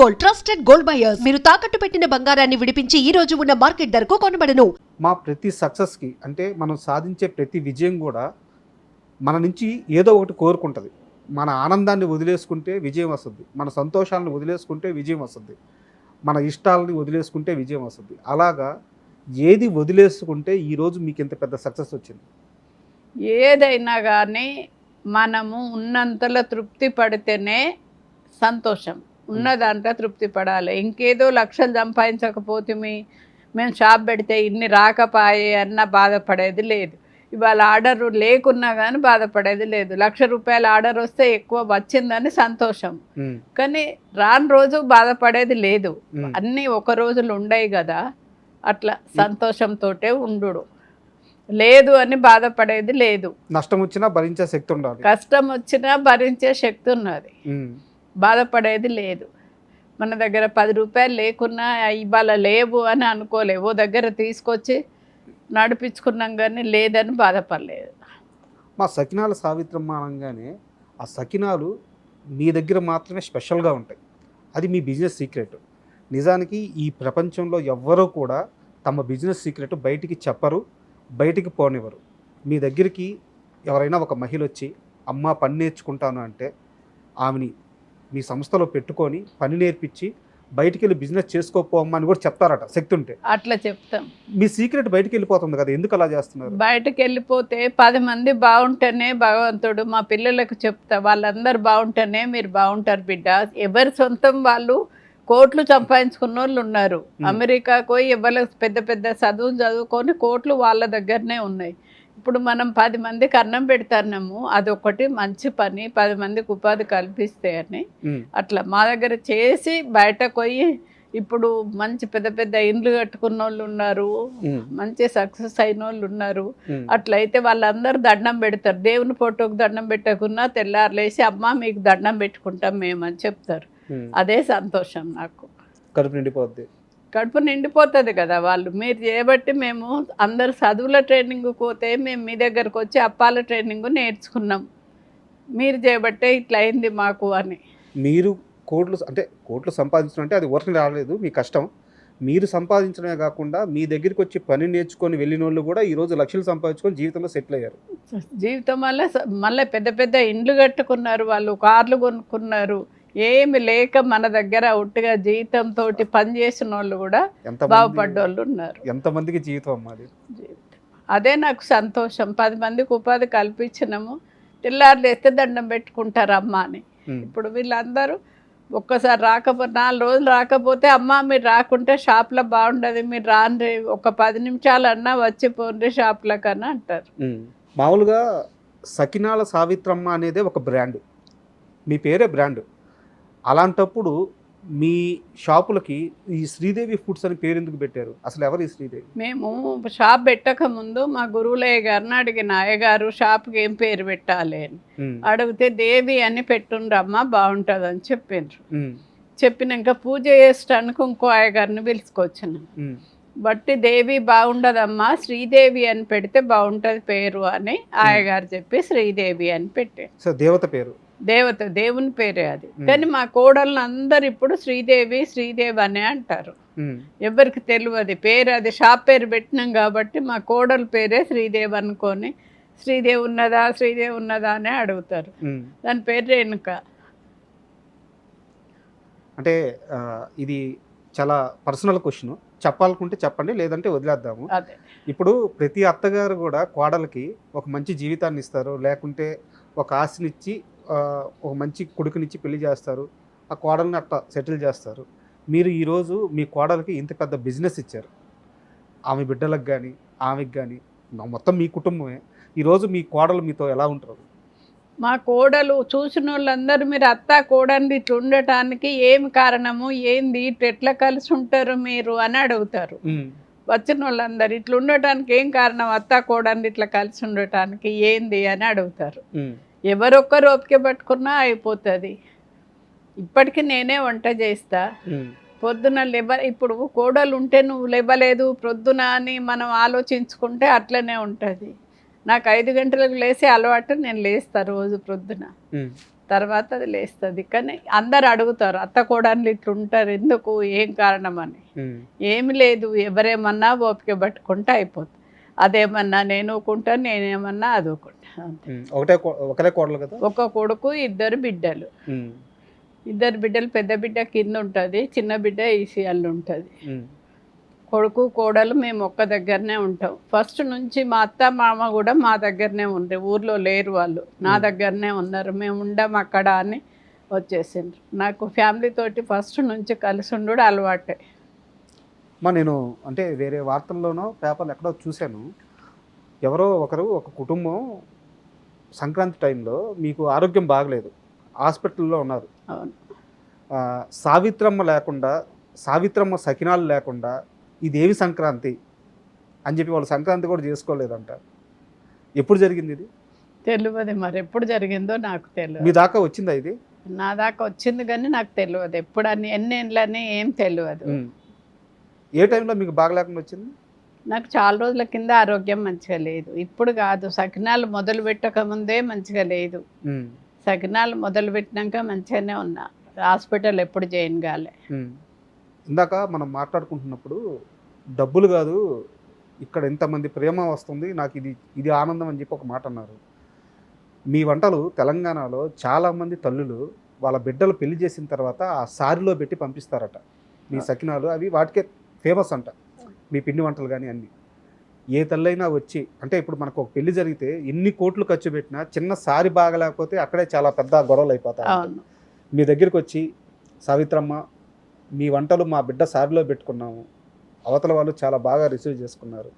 Gold, trusted gold buyers. మీరు తాకట్టు పెట్టిన బంగారాన్ని విడిపించి ఈ రోజు ఉన్న మార్కెట్ ధరకు కొనబడను. మా ప్రతి సక్సెస్కి అంటే మనం సాధించే ప్రతి విజయం కూడా మన నుంచి ఏదో ఒకటి కోరుకుంటుంది. మన ఆనందాన్ని వదిలేసుకుంటే విజయం వస్తుంది, మన సంతోషాలను వదిలేసుకుంటే విజయం వస్తుంది, మన ఇష్టాలని వదిలేసుకుంటే విజయం వస్తుంది. అలాగా ఏది వదిలేసుకుంటే ఈరోజు మీకు ఇంత పెద్ద సక్సెస్ వచ్చింది? ఏదైనా కానీ మనము ఉన్నంతలో తృప్తి పడితేనే సంతోషం. ఉన్న దాంట్లో తృప్తి పడాలి. ఇంకేదో లక్షలు సంపాదించకపోతే మేము షాప్ పెడితే ఇన్ని రాకపాయే అన్న బాధపడేది లేదు. ఇవాళ ఆర్డర్ లేకున్నా కానీ బాధపడేది లేదు. ₹1,00,000 ఆర్డర్ వస్తే ఎక్కువ వచ్చిందని సంతోషం. కానీ రాని రోజు బాధపడేది లేదు. అన్నీ ఒక రోజులు ఉండయి కదా, అట్లా సంతోషంతో ఉండు. లేదు అని బాధపడేది లేదు. నష్టం వచ్చినా భరించే శక్తి ఉండాలి, కష్టం వచ్చినా భరించే శక్తి ఉన్నది. బాధపడేది లేదు. మన దగ్గర ₹10 లేకున్నా ఇవాళ లేవు అని అనుకోలేవు. దగ్గర తీసుకొచ్చి నడిపించుకున్నాం కానీ లేదని బాధపడలేదు. మా సకినాల సావిత్రమ్మ అనగానే ఆ సకినాలు మీ దగ్గర మాత్రమే స్పెషల్గా ఉంటాయి. అది మీ బిజినెస్ సీక్రెట్. నిజానికి ఈ ప్రపంచంలో ఎవ్వరూ కూడా తమ బిజినెస్ సీక్రెట్ బయటికి చెప్పరు, బయటికి పోనివ్వరు. మీ దగ్గరికి ఎవరైనా ఒక మహిళ వచ్చి అమ్మ పని నేర్చుకుంటాను అంటే ఆమెని మీ సంస్థలో పెట్టుకొని పని నేర్పించి బయటికి వెళ్ళి బిజినెస్ చేసుకోపోమ్మా అని కూడా చెప్తారట శక్తి ఉంటే. అట్లా చెప్తాం. మీ సీక్రెట్ బయటికి వెళ్ళిపోతుంది కదా, ఎందుకు అలా చేస్తున్నారు? బయటకు వెళ్ళిపోతే 10 మంది బాగుంటేనే భగవంతుడు మా పిల్లలకు చెప్తా, వాళ్ళందరూ బాగుంటేనే మీరు బాగుంటారు బిడ్డ. ఎవరి సొంతం వాళ్ళు కోట్లు సంపాదించుకున్న వాళ్ళు ఉన్నారు. అమెరికాకు పోయి ఎవరికి పెద్ద పెద్ద చదువులు చదువుకొని కోట్లు వాళ్ళ దగ్గరనే ఉన్నాయి. ఇప్పుడు మనం 10 మందికి అన్నం పెడతాము, అదొకటి మంచి పని. 10 మందికి ఉపాధి కల్పిస్తే అని అట్లా మా దగ్గర చేసి బయటకు పోయి ఇప్పుడు మంచి పెద్ద పెద్ద ఇండ్లు కట్టుకున్న వాళ్ళు ఉన్నారు, మంచి సక్సెస్ అయిన వాళ్ళు ఉన్నారు. అట్లయితే వాళ్ళందరూ దండం పెడతారు. దేవుని ఫోటోకి దండం పెట్టకున్నా తెల్లారులేసి అమ్మ మీకు దండం పెట్టుకుంటాం మేమని చెప్తారు. అదే సంతోషం నాకు. కడుపు నిండిపోతుంది కదా. వాళ్ళు మీరు చేయబట్టి మేము అందరు చదువుల ట్రైనింగ్ పోతే మేము మీ దగ్గరకు వచ్చి అప్పాల ట్రైనింగ్ నేర్చుకున్నాం. మీరు చేయబట్టే ఇట్లా అయింది మాకు అని. మీరు కోట్లు సంపాదించడం అంటే అది ఊరికి రాలేదు, మీ కష్టం. మీరు సంపాదించడమే కాకుండా మీ దగ్గరికి వచ్చి పని నేర్చుకొని వెళ్ళిన వాళ్ళు కూడా ఈరోజు లక్షలు సంపాదించుకొని జీవితంలో సెటిల్ అయ్యారు. జీవితం వల్ల మళ్ళీ పెద్ద పెద్ద ఇండ్లు కట్టుకున్నారు, వాళ్ళు కార్లు కొనుక్కున్నారు. ఏమి లేక మన దగ్గర ఒట్టిగా జీవితంతో పనిచేసిన వాళ్ళు కూడా బాగుపడ్డోళ్ళు ఉన్నారు. ఎంతమందికి జీవితం అమ్మాది. అదే నాకు సంతోషం. 10 మందికి ఉపాధి కల్పించినాము. తెల్లారులు వేస్తే దండం పెట్టుకుంటారు అమ్మ అని. ఇప్పుడు వీళ్ళందరూ ఒక్కసారి 4 రోజులు రాకపోతే అమ్మ మీరు రాకుంటే షాప్లో బాగుండదు, మీరు రాండి, ఒక 10 నిమిషాలన్నా వచ్చి పోండి షాప్లో కన్నా అంటారు. మామూలుగా సకినాల సావిత్రమ్మ అనేదే ఒక బ్రాండ్, మీ పేరే బ్రాండ్. అలాంటప్పుడు మీ షాపులకి ఈ శ్రీదేవి ఫుడ్స్ అని పేరు ఎందుకు పెట్టారు? అసలు ఎవరు ఈ శ్రీదేవి? మేము షాప్ పెట్టక ముందు మా గురువులయ్య గారిని అడిగిన, అయ్యగారు షాప్కి ఏం పేరు పెట్టాలి అని అడిగితే దేవి అని పెట్టుండ్రమ్మా బాగుంటుంది అని చెప్పిండ్రు. చెప్పినాక పూజ చేసడానికి ఇంకో అయ్యగారిని పిలుచుకొచ్చినాం. బట్టి దేవి బాగుండదమ్మా శ్రీదేవి అని పెడితే బాగుంటుంది పేరు అని అయ్యగారు చెప్పి శ్రీదేవి అని పెట్టారు. దేవత పేరు, దేవుని పేరే అది. కానీ మా కోడళ్ళని అందరు ఇప్పుడు శ్రీదేవి శ్రీదేవి అనే అంటారు. ఎవరికి తెలియదు పేరు, అది షాప్ పేరు పెట్టినాం కాబట్టి మా కోడల పేరే శ్రీదేవి అనుకొని శ్రీదేవి ఉన్నదా అని అడుగుతారు. దాని పేరు రేణుక. అంటే ఇది చాలా పర్సనల్ క్వశ్చన్, చెప్పాలనుకుంటే చెప్పండి, లేదంటే వదిలేద్దాము. ఇప్పుడు ప్రతి అత్తగారు కూడా కోడలకి ఒక మంచి జీవితాన్ని ఇస్తారు, లేకుంటే ఒక ఆశనిచ్చి ఒక మంచి కొడుకునిచ్చి పెళ్లి చేస్తారు, ఆ కోడల్ని అట్లా సెటిల్ చేస్తారు. మీరు ఈరోజు మీ కోడలకి ఇంత పెద్ద బిజినెస్ ఇచ్చారు. ఆమె బిడ్డలకు కానీ ఆమెకి కానీ మొత్తం మీ కుటుంబమే. ఈరోజు మీ కోడలు మీతో ఎలా ఉంటారు? మా కోడలు చూసిన వాళ్ళందరూ మీరు అత్త కోడలు ఇట్లా ఉండటానికి ఏమి కారణము, ఏంది, ఇట్లా ఎట్లా కలిసి ఉంటారు మీరు అని అడుగుతారు. వచ్చిన వాళ్ళందరూ ఇట్లా ఉండటానికి ఏం కారణం, అత్త కోడలు ఇట్లా కలిసి ఉండటానికి ఏంది అని అడుగుతారు. ఎవరొక్కరు ఓపిక పట్టుకున్నా అయిపోతుంది. ఇప్పటికీ నేనే వంట చేస్తా. పొద్దున ఇప్పుడు కోడలు ఉంటే నువ్వు లేవలేదు ప్రొద్దున అని మనం ఆలోచించుకుంటే అట్లనే ఉంటుంది. నాకు 5 గంటలకు లేసే అలవాటు, నేను లేస్తా రోజు ప్రొద్దున. తర్వాత అది లేస్తుంది. కానీ అందరు అడుగుతారు అత్త కోడళ్ళు ఇట్లుంటారు ఎందుకు, ఏం కారణం అని. ఏమి లేదు, ఎవరేమన్నా ఓపిక పట్టుకుంటే అయిపోతుంది. అదేమన్నా నేను ఊకుంటాను, నేనేమన్నా అది ఊకుంటాను అంతే. ఒకరే కోడలు కదా? ఒక కొడుకు, ఇద్దరు బిడ్డలు. ఇద్దరు బిడ్డలు, పెద్ద బిడ్డ కింద ఉంటుంది, చిన్న బిడ్డ ఈసీఎల్ ఉంటుంది. కొడుకు కోడలు మేము ఒక్క దగ్గరనే ఉంటాం. ఫస్ట్ నుంచి మా అత్త మామ కూడా మా దగ్గరనే ఉండే, ఊర్లో లేరు వాళ్ళు, నా దగ్గరనే ఉన్నారు. మేము ఉండం అక్కడ అని వచ్చేసిండ్రు. నాకు ఫ్యామిలీ తోటి ఫస్ట్ నుంచి కలిసి ఉండు అలవాటే. నేను అంటే వేరే వార్తల్లోనో పేపర్లు ఎక్కడో చూశాను, ఎవరో ఒకరు ఒక కుటుంబం సంక్రాంతి టైంలో మీకు ఆరోగ్యం బాగలేదు, హాస్పిటల్లో ఉన్నారు. అవును. సావిత్రమ్మ లేకుండా, సావిత్రమ్మ సకినాలు లేకుండా ఇదేవి సంక్రాంతి అని చెప్పి వాళ్ళు సంక్రాంతి కూడా చేసుకోలేదంట. ఎప్పుడు జరిగింది ఇది? తెలియదు మరి, ఎప్పుడు జరిగిందో నాకు తెలియదు. మీ దాకా వచ్చిందా ఇది? నా దాకా వచ్చింది కానీ నాకు తెలియదు ఎప్పుడు అని, ఎన్ని ఏళ్ళని ఏం తెలియదు. ఏ టైంలో మీకు బాగా లేకుండా వచ్చింది? నాకు చాలా రోజుల కింద ఆరోగ్యం మంచిగా లేదు, ఇప్పుడు కాదు. సకినాలు మొదలు పెట్టక ముందే మంచిగా లేదు, సకినాలు మొదలు పెట్టినాక మంచిగానే ఉన్నా. హాస్పిటల్ ఎప్పుడు జాయిన్ కాలే. ఇందాక మనం మాట్లాడుకుంటున్నప్పుడు డబ్బులు కాదు, ఇక్కడ ఎంతమంది ప్రేమ వస్తుంది, నాకు ఇది ఆనందం అని చెప్పి ఒక మాట అన్నారు. మీ వంటలు తెలంగాణలో చాలామంది తల్లులు వాళ్ళ బిడ్డలు పెళ్లి చేసిన తర్వాత ఆ సారిలో పెట్టి పంపిస్తారట. మీ సకినాలు అవి వాటికే ఫేమస్ అంట, మీ పిండి వంటలు కానీ అన్నీ. ఏ తల్లైనా వచ్చి, అంటే ఇప్పుడు మనకు ఒక పెళ్లి జరిగితే ఎన్ని కోట్లు ఖర్చు పెట్టినా చిన్న సారి బాగలేకపోతే అక్కడే చాలా పెద్ద గొడవలు అయిపోతాయి. మీ దగ్గరికి వచ్చి సావిత్రమ్మ మీ వంటలు మా బిడ్డ సారిలో పెట్టుకున్నాము, అవతల వాళ్ళు చాలా బాగా రిసీవ్ చేసుకున్నారు,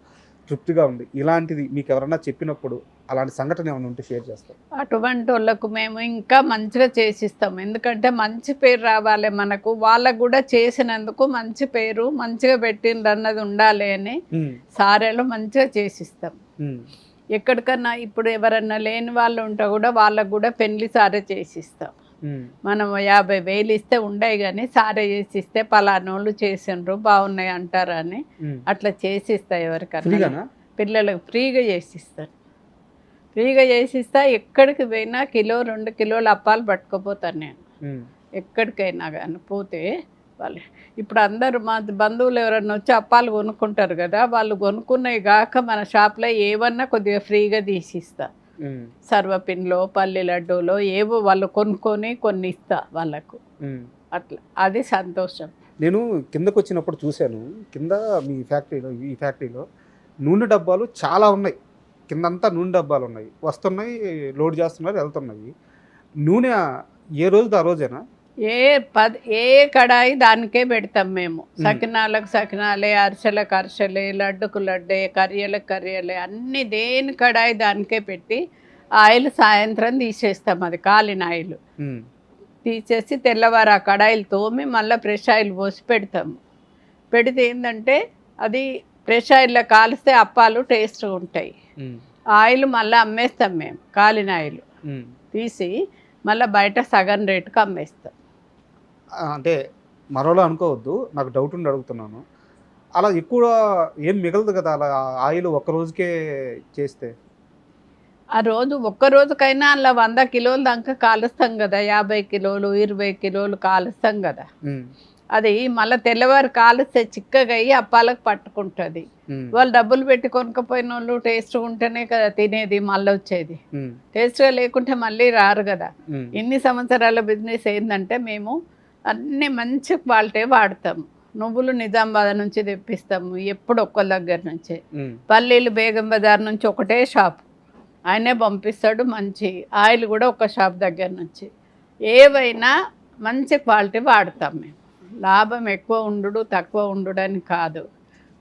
తృప్తిగా ఉంది, ఇలాంటిది మీకు ఎవరన్నా చెప్పినప్పుడు అలాంటి సంఘటన ఏమైనా ఉంటే షేర్ చేస్తాం? అటువంటి వాళ్ళకు మేము ఇంకా మంచిగా చేసిస్తాం. ఎందుకంటే మంచి పేరు రావాలి మనకు, వాళ్ళకు కూడా చేసినందుకు మంచి పేరు, మంచిగా పెట్టిండ్రు అన్నది ఉండాలి అని సారేలో మంచిగా చేసిస్తాం. ఎక్కడికన్నా ఇప్పుడు ఎవరన్నా లేని వాళ్ళు ఉంటే కూడా వాళ్ళకు కూడా పెళ్లి సారే చేసిస్తాం. మనం 50,000 ఇస్తే ఉండయి కానీ సారే చేసిస్తే పలానోళ్ళు చేసిండ్రు బాగున్నాయి అంటారు అని అట్లా చేసిస్తా. ఎవరికన్నా పిల్లలకు ఫ్రీగా చేసిస్తాను, ఫ్రీగా చేసిస్తా. ఎక్కడికి పోయినా 1-2 కిలోలు అప్పాలు పట్టుకుపోతాను నేను, ఎక్కడికైనా కానీ పోతే. వాళ్ళు ఇప్పుడు అందరూ మా బంధువులు ఎవరన్నా వచ్చి అప్పాలు కొనుక్కుంటారు కదా, వాళ్ళు కొనుక్కున్నవి కాక మన షాప్లో ఏమన్నా కొద్దిగా ఫ్రీగా తీసిస్తా. సర్వపిండిలో, పల్లి లడ్డూలో ఏవో వాళ్ళు కొనుక్కొని కొన్ని ఇస్తా వాళ్ళకు, అట్లా. అది సంతోషం. నేను కిందకు వచ్చినప్పుడు చూశాను, కింద మీ ఫ్యాక్టరీలో, ఈ ఫ్యాక్టరీలో నూనె డబ్బాలు చాలా ఉన్నాయి, కిందంతా నూనె డబ్బాలు ఉన్నాయి, వస్తున్నాయి, లోడ్ చేస్తున్నారు, వెళ్తున్నాయి. నూనె ఏ రోజు ఆ రోజేనా? ఏ కడాయి దానికే పెడతాం మేము. సకినాలకు సకినాలే, అరిసెలకు అరిసెలే, లడ్డుకు లడ్డే, కర్రీలకు కర్రీలే, అన్ని దేని కడాయి దానికే పెట్టి ఆయిల్ సాయంత్రం తీసేస్తాం. అది కాలిన ఆయిల్ తీసేసి తెల్లవారు ఆ కడాయిలు తోమి మళ్ళీ ఫ్రెష్ ఆయిల్ పోసి పెడతాము. పెడితే ఏంటంటే అది ఫ్రెష్ ఆయిల్లో కాలిస్తే అప్పాలు టేస్ట్గా ఉంటాయి. ఆయిల్ మళ్ళీ అమ్మేస్తాం మేము, కాలిన ఆయిల్ తీసి మళ్ళీ బయట సగం రేటుకి అమ్మేస్తాం. అంటే మరోలా అనుకోవద్దు, నాకు డౌట్ ఉండి అడుగుతున్నాను. అలా ఎక్కువ ఏం మిగలదు కదా అలా ఆయిల్ ఒక్క రోజుకే చేస్తే? ఆ రోజు ఒక్క రోజుకైనా అలా 100 కిలోల దాకా కాలుస్తాం కదా, 50 కిలోలు 20 కిలోలు కాలుస్తాం కదా. అది మళ్ళీ తెల్లవారు కాలుస్తే చిక్కగా అయ్యి అప్పాలకు పట్టుకుంటుంది. వాళ్ళు డబ్బులు పెట్టి కొనుక్కపోయిన వాళ్ళు టేస్ట్ ఉంటేనే కదా తినేది, మళ్ళీ వచ్చేది. టేస్ట్గా లేకుంటే మళ్ళీ రారు కదా. ఇన్ని సంవత్సరాల బిజినెస్ ఏంటంటే మేము అన్నీ మంచి క్వాలిటీ వాడతాము. నువ్వులు నిజామాబాద్ నుంచి తెప్పిస్తాము, ఎప్పుడు ఒక్కరి దగ్గర నుంచే. పల్లీలు బేగం బజార్ నుంచి ఒకటే షాప్, ఆయనే పంపిస్తాడు. మంచి ఆయిల్ కూడా ఒక షాప్ దగ్గర నుంచి. ఏవైనా మంచి క్వాలిటీ వాడతాం మేము. లాభం ఎక్కువ ఉండు తక్కువ ఉండడని కాదు,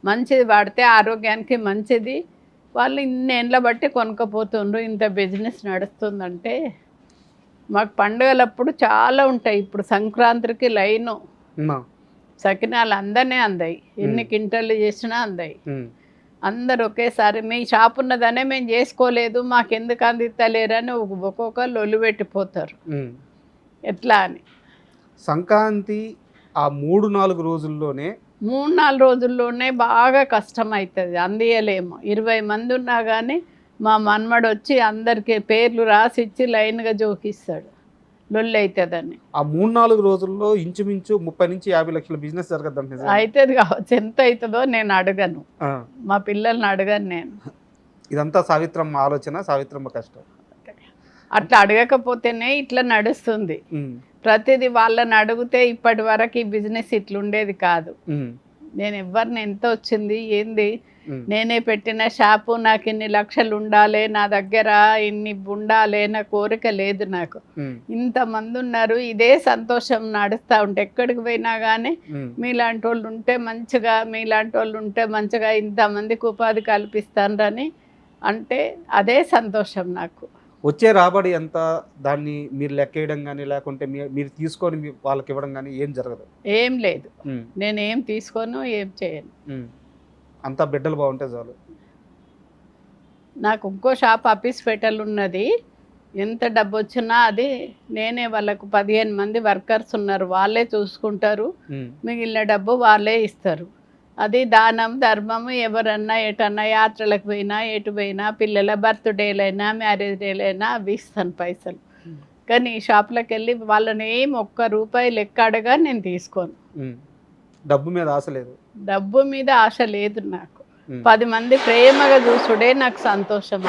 మంచిది వాడితే ఆరోగ్యానికి మంచిది. వాళ్ళు ఇన్నేళ్ళ బట్టి కొనుక్కపోతుండ్రు, ఇంత బిజినెస్ నడుస్తుందంటే. మాకు పండుగలప్పుడు చాలా ఉంటాయి. ఇప్పుడు సంక్రాంతికి లైను సకినాలు అందరినీ అందాయి, ఎన్ని కింటలు చేసినా అందాయి. అందరు ఒకేసారి మీ షాప్ ఉన్నదనే మేము చేసుకోలేదు, మాకెందుకు అందిస్తలేరని ఒక్కొక్కరు ఒళ్ళు పెట్టిపోతారు. ఎట్లా అని సంక్రాంతి ఆ 3-4 రోజుల్లోనే 3-4 రోజుల్లోనే బాగా కష్టం అవుతుంది, అందియలేము. 20 మంది ఉన్నా కానీ మా మన్మడు వచ్చి అందరికీ పేర్లు రాసి ఇచ్చి లైన్గా జోకిస్తాడు. లొల్లి అవుతుందని. ఆ 3-4 రోజుల్లో ఇంచుమించు 30 నుంచి 50 లక్షల బిజినెస్ జరగద్దంటే అవుతుంది కావచ్చు, ఎంత అవుతుందో నేను అడగను, మా పిల్లల్ని అడగను నేను. ఇదంతా సావిత్రమ్మ ఆలోచన, సావిత్రమ్మ కష్టం. అట్లా అడగకపోతేనే ఇట్లా నడుస్తుంది. ప్రతిదీ వాళ్ళని అడిగితే ఇప్పటి వరకు ఈ బిజినెస్ ఇట్లుండేది కాదు. నేను ఎవరిని ఎంత వచ్చింది ఏంది, నేనే పెట్టిన షాపు, నాకు ఇన్ని లక్షలు ఉండాలి, నా దగ్గర ఇన్ని ఉండాలి, నా కోరిక లేదు నాకు. ఇంతమంది ఉన్నారు, ఇదే సంతోషం నడుస్తూ ఉంటే ఎక్కడికి పోయినా కానీ మీలాంటి వాళ్ళు ఉంటే మంచిగా, మీలాంటి వాళ్ళు ఉంటే మంచిగా ఇంతమందికి ఉపాధి కల్పిస్తానని అంటే అదే సంతోషం నాకు. వచ్చే రాబడి ఎంత, దాన్ని మీరు లెక్కేయడం కానీ లేకుంటే మీరు తీసుకొని వాళ్ళకి ఇవ్వడం కానీ ఏం జరగదు? ఏం లేదు, నేనేం తీసుకోను, ఏం చేయను. అంతా బిడ్డలు బాగుంటే చాలు. నాకు ఇంకో షాప్ అపీస్పేటలు ఉన్నది, ఎంత డబ్బు వచ్చినా అది నేనే, వాళ్ళకు 15 మంది వర్కర్స్ ఉన్నారు, వాళ్ళే చూసుకుంటారు, మిగిలిన డబ్బు వాళ్ళే ఇస్తారు. అది దానం ధర్మము, ఎవరన్నా ఎటన్నా యాత్రలకు పోయినా ఎటు పోయినా, పిల్లల బర్త్డేలైనా మ్యారేజ్ డేలైనా అవి ఇస్తాను పైసలు. కానీ ఈ షాప్లోకి వెళ్ళి వాళ్ళని ఏం ఒక్క రూపాయి లెక్క అడగా నేను తీసుకోను. డబ్బు మీద ఆశ లేదు, డబ్బు మీద ఆశ లేదు నాకు. 10 మంది ప్రేమగా చూసుడే నాకు సంతోషం.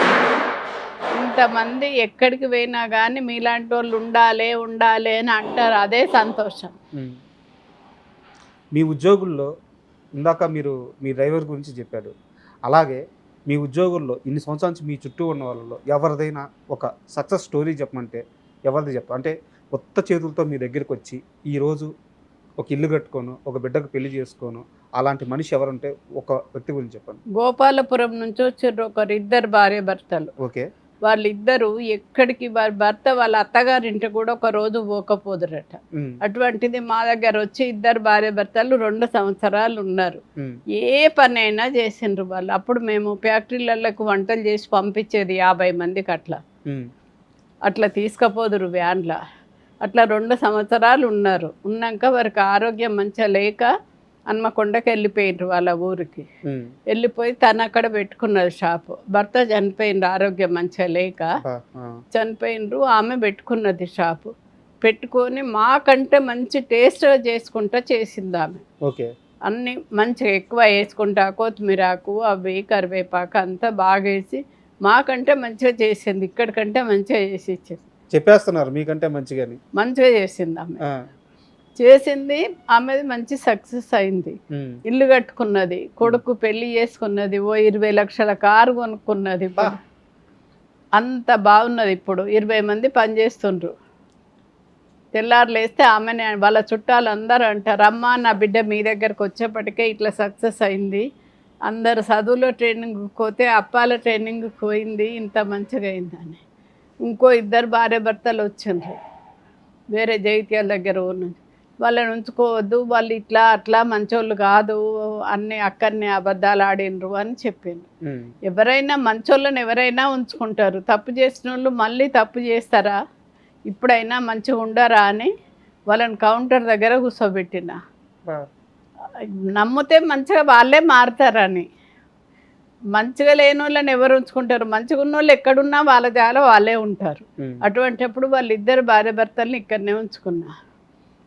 ఇంతమంది ఎక్కడికి పోయినా కానీ మీలాంటి వాళ్ళు ఉండాలి ఉండాలి అని అంటారు, అదే సంతోషం. మీ ఉద్యోగుల్లో ఇందాక మీరు మీ డ్రైవర్ గురించి చెప్పాడు, అలాగే మీ ఉద్యోగుల్లో ఇన్ని సంవత్సరాల నుంచి మీ చుట్టూ ఉన్న వాళ్ళలో ఎవరిదైనా ఒక సక్సెస్ స్టోరీ చెప్పమంటే ఎవరిది చెప్పాలి? అంటే కొత్త చేతులతో మీ దగ్గరికి వచ్చి ఈరోజు ఒక ఇల్లు కట్టుకోను, ఒక బిడ్డకు పెళ్లి చేసుకోను, అలాంటి మనిషి ఎవరుంటే ఒక వ్యక్తి గురించి చెప్పండి. గోపాలపురం నుంచి వచ్చారు ఒకరు, ఇద్దరు భార్య భర్తలు. ఓకే. వాళ్ళిద్దరూ ఎక్కడికి వారి భర్త వాళ్ళ అత్తగారింటి కూడా ఒక రోజు పోకపోదురట. అటువంటిది మా దగ్గర వచ్చి ఇద్దరు భార్య భర్తలు 2 సంవత్సరాలు ఉన్నారు. ఏ పని అయినా చేసిండ్రు వాళ్ళు. అప్పుడు మేము ఫ్యాక్టరీలకు వంటలు చేసి పంపించేది 50 మందికి అట్లా తీసుకపోదురు వ్యాన్లా. అట్లా 2 సంవత్సరాలు ఉన్నారు. ఉన్నాక వారికి ఆరోగ్యం మంచిగా లేక హన్మకొండకి వెళ్ళిపోయినారు వాళ్ళ ఊరికి. వెళ్ళిపోయి తను అక్కడ పెట్టుకున్నది షాపు. భర్త చనిపోయిండ్రు, ఆరోగ్యం మంచిగా లేక చనిపోయినరు. ఆమె పెట్టుకున్నది షాపు. పెట్టుకొని మాకంటే మంచి టేస్ట్గా చేసుకుంటా చేసింది ఆమె. అన్నీ మంచిగా ఎక్కువ వేసుకుంటా, కొత్తిమీరాకు అవి కరివేపాకు అంతా బాగా వేసి మాకంటే మంచిగా చేసింది, ఇక్కడికంటే మంచిగా చేసి ఇచ్చింది. చెప్పేస్తున్నారు మీకంటే మంచిగా చేసింది ఆమె. చేసింది ఆమె, మంచి సక్సెస్ అయింది. ఇల్లు కట్టుకున్నది, కొడుకు పెళ్లి చేసుకున్నది, 20 లక్షల కారు కొనుక్కున్నది. అంత బాగున్నది. ఇప్పుడు 20 మంది పనిచేస్తుండ్రు. తెల్లారులేస్తే ఆమెనే వాళ్ళ చుట్టాలు అందరూ అంటారు, అమ్మ నా బిడ్డ మీ దగ్గరకు వచ్చేప్పటికే ఇట్లా సక్సెస్ అయింది, అందరు చదువులో ట్రైనింగ్ పోతే అప్పాల ట్రైనింగ్ పోయింది, ఇంత మంచిగా అయిందని. ఇంకో 2 భార్య భర్తలు వచ్చిండ్రు వేరే జైత్యాల దగ్గర ఊరు. వాళ్ళని ఉంచుకోవద్దు, వాళ్ళు ఇట్లా అట్లా మంచోళ్ళు కాదు, అన్నీ అక్కడనే అబద్ధాలు ఆడినరు అని చెప్పిండ్రు. ఎవరైనా మంచోళ్ళని ఎవరైనా ఉంచుకుంటారు, తప్పు చేసిన వాళ్ళు మళ్ళీ తప్పు చేస్తారా, ఇప్పుడైనా మంచిగా ఉండరా అని వాళ్ళని కౌంటర్ దగ్గర కూర్చోబెట్టిన. నమ్మితే మంచిగా వాళ్ళే మారుతారని. మంచిగా లేని వాళ్ళని ఎవరు ఉంచుకుంటారు? మంచిగా ఉన్న వాళ్ళు ఎక్కడున్నా వాళ్ళ జాల వాళ్ళే ఉంటారు. అటువంటిప్పుడు వాళ్ళిద్దరు భార్య భర్తల్ని ఇక్కడనే ఉంచుకున్నా.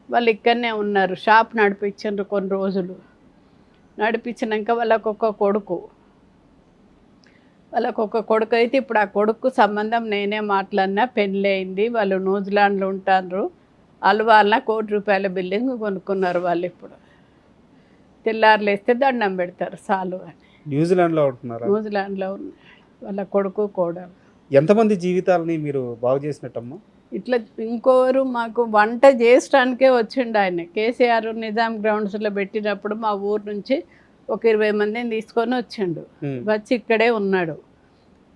వాళ్ళు ఇక్కడనే ఉన్నారు. షాప్ నడిపించారు కొన్ని రోజులు. నడిపించినాక వాళ్ళకు ఒక కొడుకు అయితే ఇప్పుడు ఆ కొడుకు సంబంధం నేనే మాట్లాడినా, పెళ్ళి అయింది. వాళ్ళు న్యూజిలాండ్లో ఉంటారు. వాళ్ళ ₹1,00,00,000 బిల్డింగ్ కొనుక్కున్నారు. వాళ్ళు ఇప్పుడు తెల్లారులేస్తే దండం పెడతారు చాలు అని. న్యూజిలాండ్లో ఉంటున్నారు. న్యూజిలాండ్లో ఉన్నారు వాళ్ళ కొడుకు కోడలు. ఎంతమంది జీవితాలని మీరు బాగు చేసినట్టమ్మా? ఇట్లా ఇంకోరు మాకు వంట చేయడానికే వచ్చిండు ఆయన. కేసీఆర్ నిజాం గ్రౌండ్స్లో పెట్టినప్పుడు మా ఊరు నుంచి ఒక 20 మందిని తీసుకొని వచ్చిండు. వచ్చి ఇక్కడే ఉన్నాడు.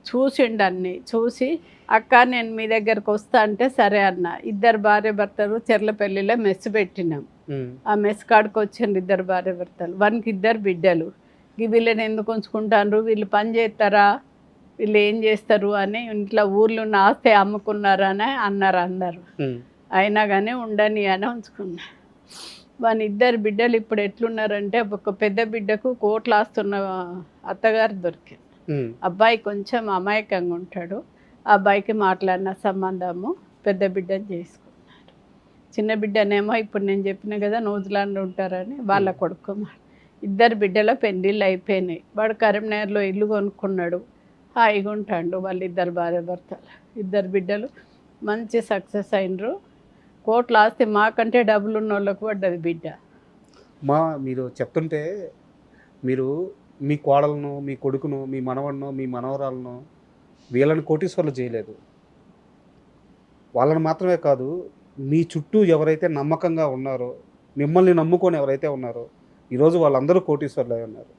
చూసిండు అన్నీ. చూసి అక్క నేను మీ దగ్గరకు వస్తా అంటే సరే అన్న. 2 భార్య భర్తలు చెర్లపల్లిలో మెస్ పెట్టినాం. ఆ మెస్ కాడికి వచ్చిండు 2 భార్య భర్తలు. వానికి 2 బిడ్డలు. వీళ్ళని ఎందుకు ఉంచుకుంటారు, వీళ్ళు పని చేస్తారా, వీళ్ళు ఏం చేస్తారు అని ఇంట్లో ఊర్లో ఆస్తి అమ్ముకున్నారని అన్నారు అందరు. అయినా కానీ ఉండని అని ఉంచుకున్నా. వాని 2 బిడ్డలు ఇప్పుడు ఎట్లున్నారంటే, ఒక పెద్ద బిడ్డకు కోట్లు ఆస్తున్న అత్తగారు దొరికింది. అబ్బాయి కొంచెం అమాయకంగా ఉంటాడు. ఆ అబ్బాయికి మాట్లాడిన సంబంధము పెద్ద బిడ్డను చేసుకున్నా. చిన్న బిడ్డనేమో ఇప్పుడు నేను చెప్పిన కదా న్యూజిలాండ్ ఉంటారని వాళ్ళ కొడుకు. ఇద్దరు బిడ్డల పెళ్ళిళ్ళు అయిపోయినాయి. వాడు కరీంనగర్లో ఇల్లు కొనుక్కున్నాడు, హాయిగా ఉంటాడు. వాళ్ళు ఇద్దరు భార్య భర్తలు, ఇద్దరు బిడ్డలు మంచి సక్సెస్ అయినరు. కోట్ల ఆస్తి మాకంటే డబ్బులు ఉన్న వాళ్ళకు పడ్డది బిడ్డ. మీరు చెప్తుంటే మీరు మీ కోడలను, మీ కొడుకును, మీ మనవడిను, మీ మనవరాలను వీళ్ళని కోటీశ్వర్లు చేయలేదు. వాళ్ళని మాత్రమే కాదు, మీ చుట్టూ ఎవరైతే నమ్మకంగా ఉన్నారో, మిమ్మల్ని నమ్ముకొని ఎవరైతే ఉన్నారో ఈరోజు వాళ్ళందరూ కోటీశ్వర్లు అయి ఉన్నారు.